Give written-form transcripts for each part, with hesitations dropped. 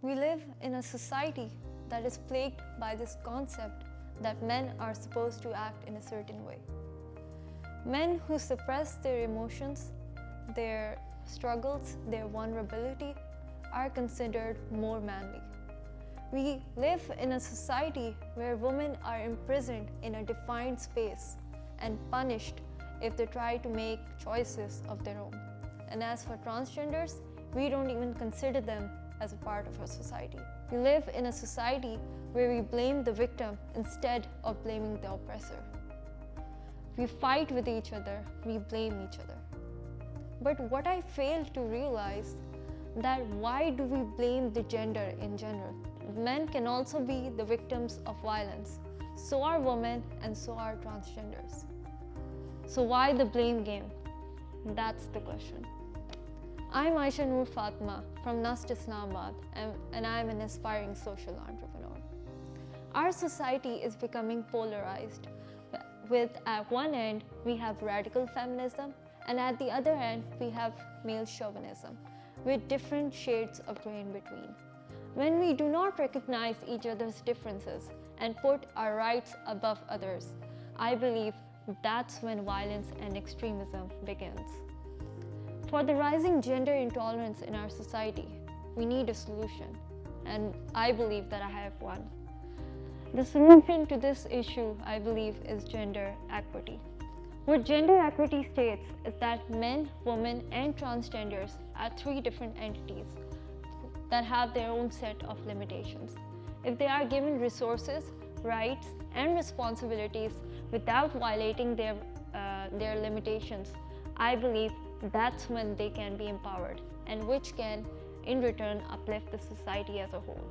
We live in a society that is plagued by this concept that men are supposed to act in a certain way. Men who suppress their emotions, their struggles, their vulnerability are considered more manly. We live in a society where women are imprisoned in a defined space and punished if they try to make choices of their own. And as for transgenders, we don't even consider them as a part of our society. We live in a society where we blame the victim instead of blaming the oppressor. We fight with each other, we blame each other. But what I fail to realize that why do we blame the gender in general? Men can also be the victims of violence. So are women and so are transgenders. So why the blame game? That's the question. I'm Ayesha Noor from NUST Islamabad and I'm an aspiring social entrepreneur. Our society is becoming polarized. With at one end, we have radical feminism and at the other end, we have male chauvinism with different shades of gray in between. When we do not recognize each other's differences and put our rights above others, I believe that's when violence and extremism begins. For the rising gender intolerance in our society, we need a solution, and I believe that I have one. The solution to this issue, I believe, is gender equity. What gender equity states is that men, women, and transgenders are three different entities that have their own set of limitations. If they are given resources, rights, and responsibilities without violating their limitations, I believe that's when they can be empowered, and which can, in return, uplift the society as a whole.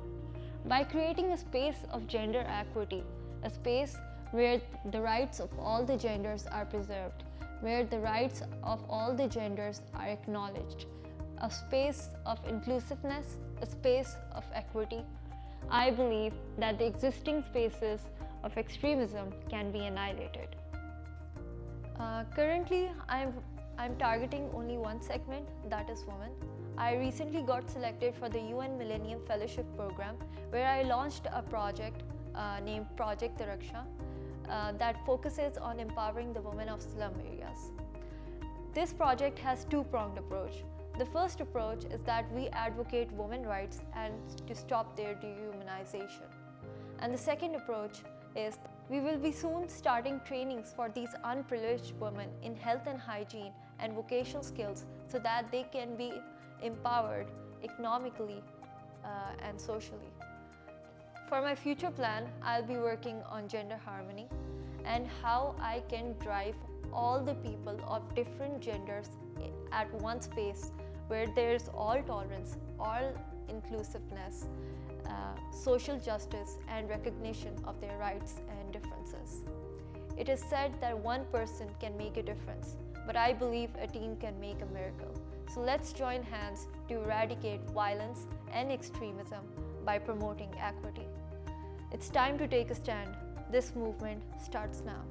By creating a space of gender equity, a space where the rights of all the genders are preserved, where the rights of all the genders are acknowledged, a space of inclusiveness, a space of equity, I believe that the existing spaces of extremism can be annihilated. Currently, I'm targeting only one segment, that is women. I recently got selected for the UN Millennium Fellowship Program, where I launched a project named Project Darakshan that focuses on empowering the women of slum areas. This project has two-pronged approach. The first approach is that we advocate women's rights and to stop their dehumanization. And the second approach is we will be soon starting trainings for these unprivileged women in health and hygiene and vocational skills so that they can be empowered economically and socially. For my future plan, I'll be working on gender harmony and how I can drive all the people of different genders at one space where there's all tolerance, all inclusiveness, social justice, and recognition of their rights and differences. It is said that one person can make a difference, but I believe a team can make a miracle. So let's join hands to eradicate violence and extremism by promoting equity. It's time to take a stand. This movement starts now.